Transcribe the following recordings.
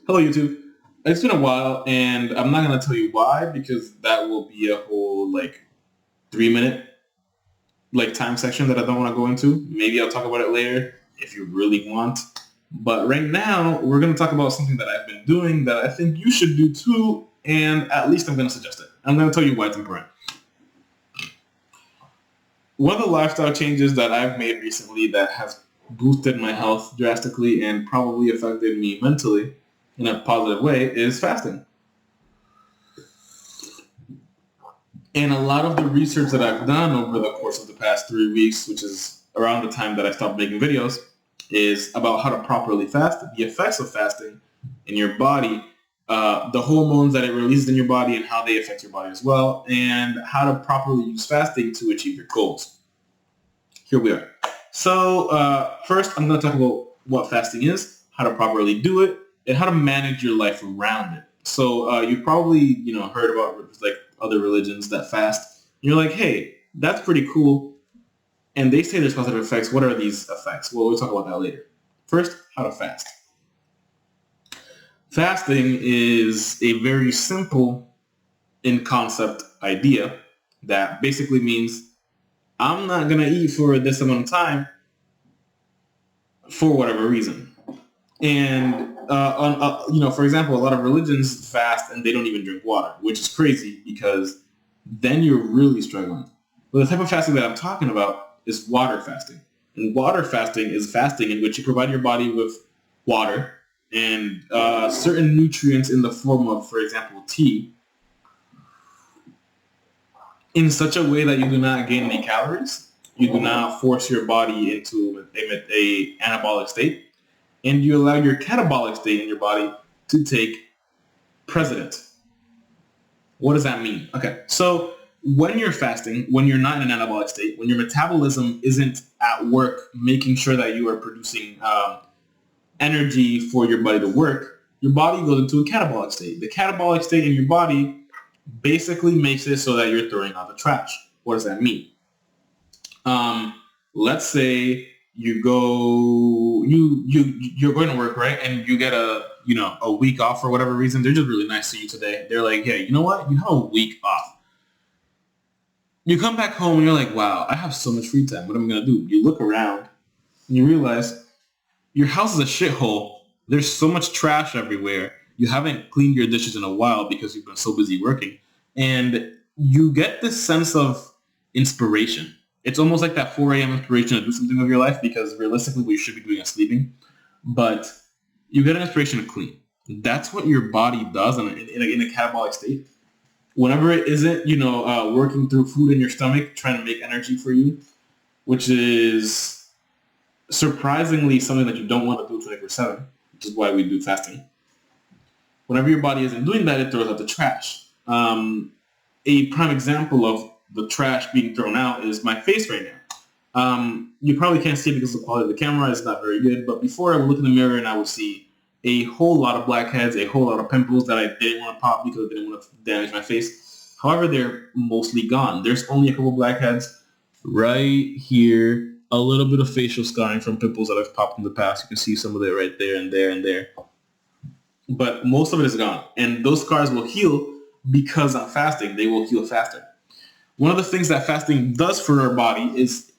Hello, YouTube. It's been a while, and I'm not gonna tell you why because that will be a whole 3 minute time section that I don't want to go into. Maybe I'll talk about it later if you really want. But right now, we're gonna talk about something that I've been doing that I think you should do too, and at least I'm gonna suggest it. I'm gonna tell you why it's important. One of the lifestyle changes that I've made recently that has boosted my health drastically and probably affected me mentally in a positive way is fasting. And a lot of the research that I've done over the course of the past 3 weeks, which is around the time that I stopped making videos, is about how to properly fast, the effects of fasting in your body, the hormones that it releases in your body and how they affect your body as well, and how to properly use fasting to achieve your goals. Here we are. So first, I'm going to talk about what fasting is, how to properly do it, and how to manage your life around it. So you've probably heard about other religions that fast. You're like, hey, that's pretty cool. And they say there's positive effects. What are these effects? Well, we'll talk about that later. First, how to fast. Fasting is a very simple in concept idea that basically means I'm not going to eat for this amount of time for whatever reason. And for example, a lot of religions fast and they don't even drink water, which is crazy because then you're really struggling. But the type of fasting that I'm talking about is water fasting. And water fasting is fasting in which you provide your body with water and certain nutrients in the form of, for example, tea, in such a way that you do not gain any calories. You do not force your body into a anabolic state. And you allow your catabolic state in your body to take precedence. What does that mean? Okay, so when you're fasting, when you're not in an anabolic state, when your metabolism isn't at work making sure that you are producing energy for your body to work, your body goes into a catabolic state. The catabolic state in your body basically makes it so that you're throwing out the trash. What does that mean? Let's say you're going to work, right? And you get a week off for whatever reason. They're just really nice to you today. They're like, hey, you know what? You have a week off. You come back home and you're like, wow, I have so much free time. What am I going to do? You look around and you realize your house is a shithole. There's so much trash everywhere. You haven't cleaned your dishes in a while because you've been so busy working. And you get this sense of inspiration. It's almost like that 4 a.m. inspiration to do something with your life because realistically what you should be doing is sleeping. But you get an inspiration to clean. That's what your body does in a catabolic state. Whenever it isn't, working through food in your stomach, trying to make energy for you, which is surprisingly something that you don't want to do 24/7, which is why we do fasting. Whenever your body isn't doing that, it throws out the trash. A prime example of the trash being thrown out is my face right now. You probably can't see it because the quality of the camera is not very good, but before I would look in the mirror and I would see a whole lot of blackheads, a whole lot of pimples that I didn't want to pop because I didn't want to damage my face. However, they're mostly gone. There's only a couple blackheads right here, a little bit of facial scarring from pimples that I've popped in the past. You can see some of it right there and there and there. But most of it is gone. And those scars will heal because I'm fasting. They will heal faster. One of the things that fasting does for our body is,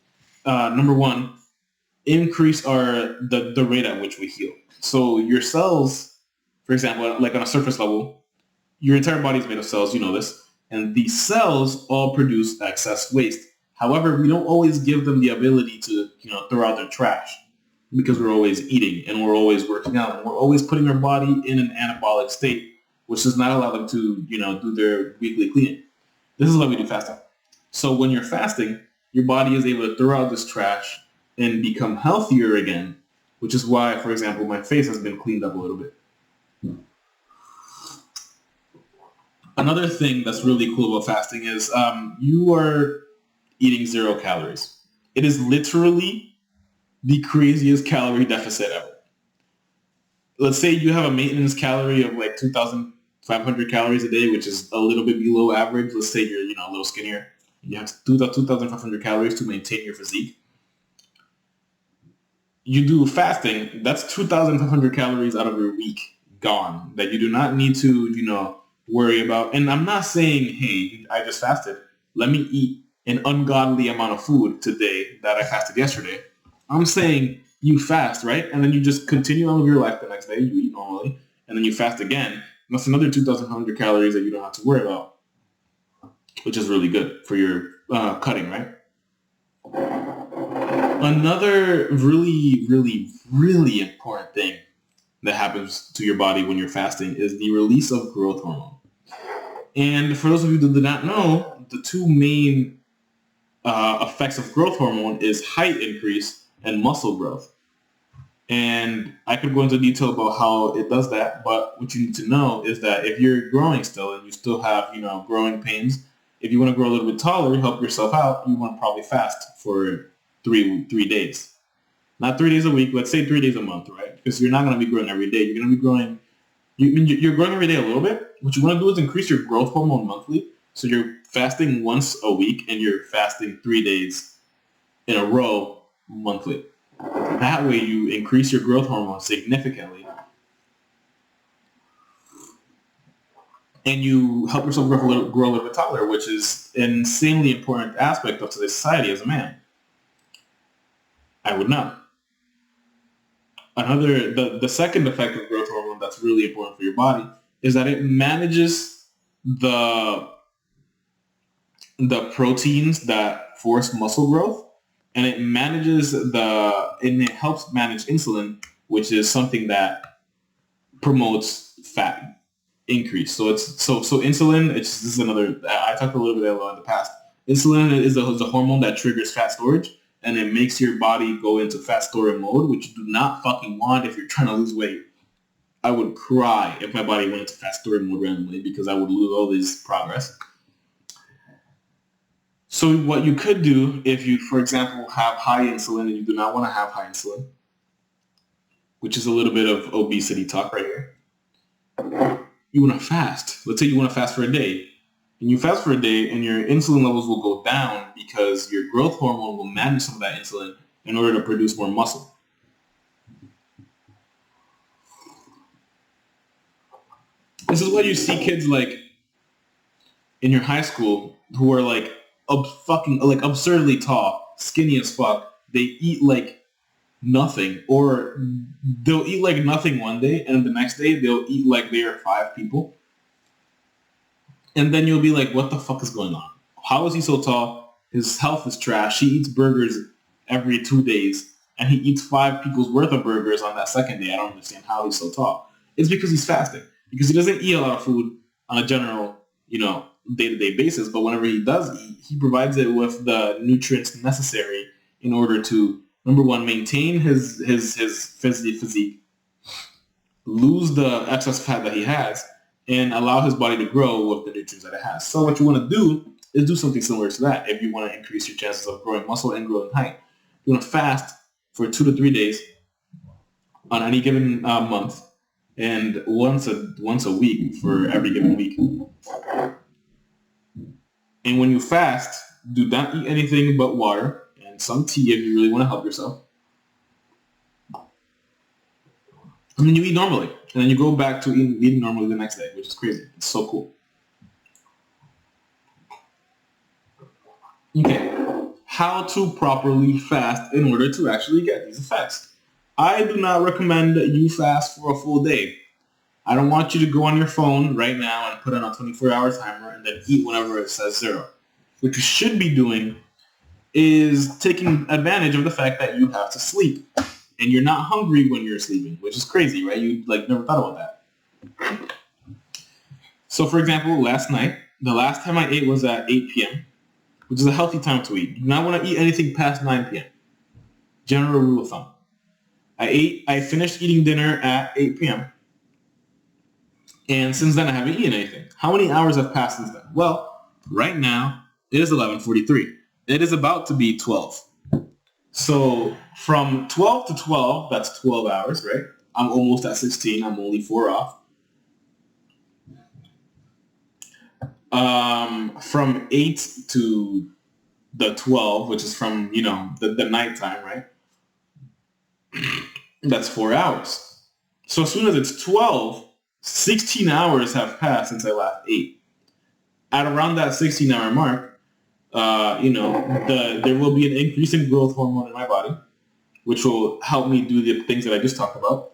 number one, increase the rate at which we heal. So your cells, for example, like on a surface level, your entire body is made of cells, you know this, and these cells all produce excess waste. However, we don't always give them the ability to, throw out their trash because we're always eating and we're always working out and we're always putting our body in an anabolic state, which does not allow them to, do their weekly cleaning. This is why we do fasting. So when you're fasting, your body is able to throw out this trash and become healthier again, which is why, for example, my face has been cleaned up a little bit. Another thing that's really cool about fasting is you are eating 0 calories. It is literally the craziest calorie deficit ever. Let's say you have a maintenance calorie of 2,500 calories a day, which is a little bit below average. Let's say you're a little skinnier. You have 2,500 calories to maintain your physique. you do fasting, that's 2,500 calories out of your week gone that you do not need to, worry about. And I'm not saying, hey, I just fasted. Let me eat an ungodly amount of food today that I fasted yesterday. I'm saying you fast, right? And then you just continue on with your life the next day. You eat normally. And then you fast again. That's another 2,500 calories that you don't have to worry about, which is really good for your cutting, right? Another really, really, really important thing that happens to your body when you're fasting is the release of growth hormone. And for those of you that do not know, the two main effects of growth hormone is height increase and muscle growth. And I could go into detail about how it does that, but what you need to know is that if you're growing still and you still have, growing pains, if you want to grow a little bit taller, help yourself out, you want to probably fast for three days. Not 3 days a week, let's say 3 days a month, right? Because you're not going to be growing every day. You're going to be growing, you're growing every day a little bit. What you want to do is increase your growth hormone monthly. So you're fasting once a week and you're fasting 3 days in a row monthly. That way you increase your growth hormone significantly and you help yourself grow a little bit taller, which is an insanely important aspect of today's society as a man. I would not. The second effect of growth hormone that's really important for your body is that it manages the proteins that force muscle growth, and it helps manage insulin, which is something that promotes fat increase. So insulin. This is another. I talked a little bit about in the past. Insulin is a hormone that triggers fat storage, and it makes your body go into fat storage mode, which you do not fucking want if you're trying to lose weight. I would cry if my body went into fat storage mode randomly because I would lose all this progress. So what you could do if you, for example, have high insulin and you do not want to have high insulin, which is a little bit of obesity talk right here, you want to fast. Let's say you want to fast for a day. And you fast for a day and your insulin levels will go down because your growth hormone will manage some of that insulin in order to produce more muscle. This is why you see kids like in your high school who are like fucking like absurdly tall, skinny as fuck. They eat like nothing, or they'll eat like nothing one day and the next day they'll eat like they are 5 people. And then you'll be like, what the fuck is going on? How is he so tall? His health is trash. He eats burgers every 2 days and he eats 5 people's worth of burgers on that second day. I don't understand how he's so tall. It's because he's fasting. Because he doesn't eat a lot of food on a general, day-to-day basis. But whenever he does eat, he provides it with the nutrients necessary in order to, number one, maintain his physique, lose the excess fat that he has, and allow his body to grow with the nutrients that it has. So what you want to do is do something similar to that if you want to increase your chances of growing muscle and growing height. You want to fast for 2 to 3 days on any given month, and once a week for every given week. And when you fast, do not eat anything but water and some tea if you really want to help yourself. And then you eat normally. And then you go back to eating normally the next day, which is crazy. It's so cool. Okay. How to properly fast in order to actually get these effects. I do not recommend that you fast for a full day. I don't want you to go on your phone right now and put on a 24-hour timer and then eat whenever it says 0. What you should be doing is taking advantage of the fact that you have to sleep. And you're not hungry when you're sleeping, which is crazy, right? You never thought about that. So for example, last night, the last time I ate was at 8 p.m., which is a healthy time to eat. You do not want to eat anything past 9 p.m. General rule of thumb. I finished eating dinner at 8 p.m. And since then, I haven't eaten anything. How many hours have passed since then? Well, right now, it is 11:43. It is about to be 12. So from 12 to 12, that's 12 hours, right? I'm almost at 16. I'm only 4 off. From 8 to the 12, which is from, the nighttime, right? That's 4 hours. So as soon as it's 12, 16 hours have passed since I last ate. At around that 16-hour mark, there will be an increase in growth hormone in my body, which will help me do the things that I just talked about.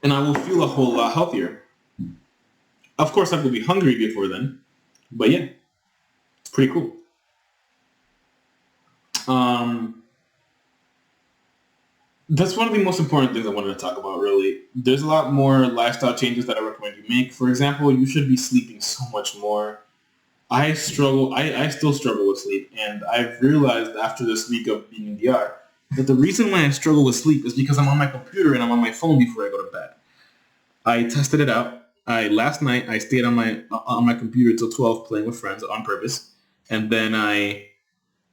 And I will feel a whole lot healthier. Of course, I will be hungry before then, but yeah, it's pretty cool. That's one of the most important things I wanted to talk about, really. There's a lot more lifestyle changes that I recommend you make. For example, you should be sleeping so much more. I struggle. I still struggle with sleep, and I've realized after this week of being in DR that the reason why I struggle with sleep is because I'm on my computer and I'm on my phone before I go to bed. I tested it out. Last night I stayed on my computer till 12 playing with friends on purpose, and then I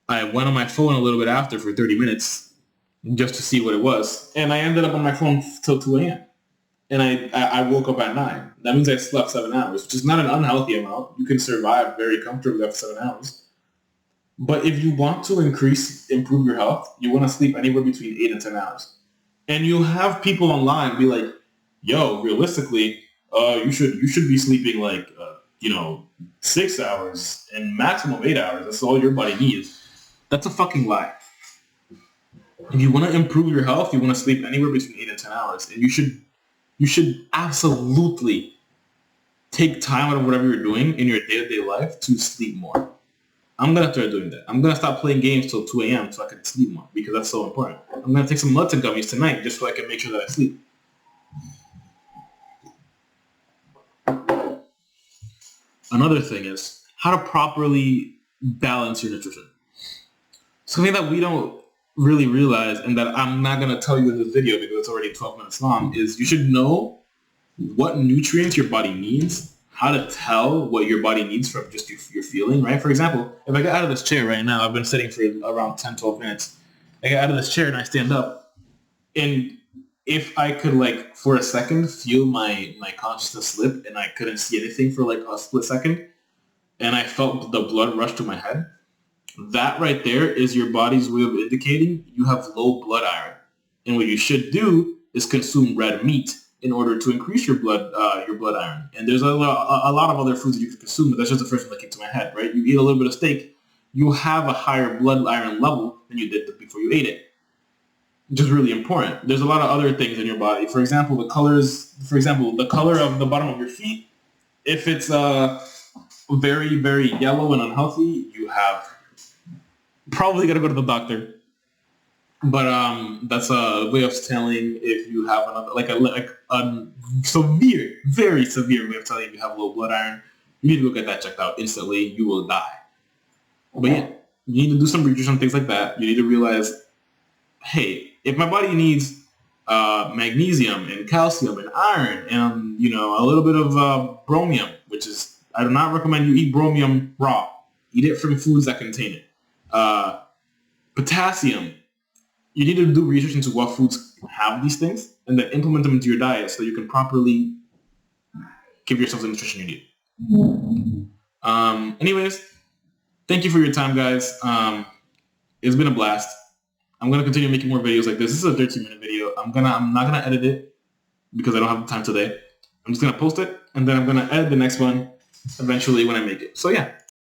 went on my phone a little bit after for 30 minutes just to see what it was, and I ended up on my phone till 2 a.m. And I woke up at 9. That means I slept 7 hours, which is not an unhealthy amount. You can survive very comfortably after 7 hours. But if you want to improve your health, you want to sleep anywhere between 8 and 10 hours. And you'll have people online be like, yo, realistically, you should be sleeping 6 hours and maximum 8 hours. That's all your body needs. That's a fucking lie. If you want to improve your health, you want to sleep anywhere between 8 and 10 hours. And you should absolutely take time out of whatever you're doing in your day-to-day life to sleep more. I'm going to start doing that. I'm going to stop playing games till 2 a.m. so I can sleep more because that's so important. I'm going to take some Lutz gummies tonight just so I can make sure that I sleep. Another thing is how to properly balance your nutrition. Something that we don't really realize and that I'm not going to tell you in this video because it's already 12 minutes long is you should know what nutrients your body needs, how to tell what your body needs from just your feeling, right? For example, if I get out of this chair right now, I've been sitting for around 10, 12 minutes. I get out of this chair and I stand up. And if I could, for a second, feel my consciousness slip and I couldn't see anything for, a split second, and I felt the blood rush to my head, that right there is your body's way of indicating you have low blood iron. And what you should do is consume red meat in order to increase your blood iron. And there's a lot of other foods that you can consume, but that's just the first one that came to my head, right? You eat a little bit of steak, you have a higher blood iron level than you did before you ate it. Which is really important. There's a lot of other things in your body. For example, the color of the bottom of your feet, if it's very, very yellow and unhealthy, you have probably got to go to the doctor. But that's a way of telling if you have a severe, very severe way of telling if you have low blood iron. You need to go get that checked out instantly. You will die. But yeah, you need to do some research on things like that. You need to realize, hey, if my body needs magnesium and calcium and iron and a little bit of bromium, which is I do not recommend you eat bromium raw. Eat it from foods that contain it. Potassium. You need to do research into what foods have these things and then implement them into your diet so you can properly give yourself the nutrition you need. Anyways, thank you for your time, guys. It's been a blast. I'm going to continue making more videos like this. This is a 13-minute video. I'm not going to edit it because I don't have the time today. I'm just going to post it, and then I'm going to edit the next one eventually when I make it. So yeah,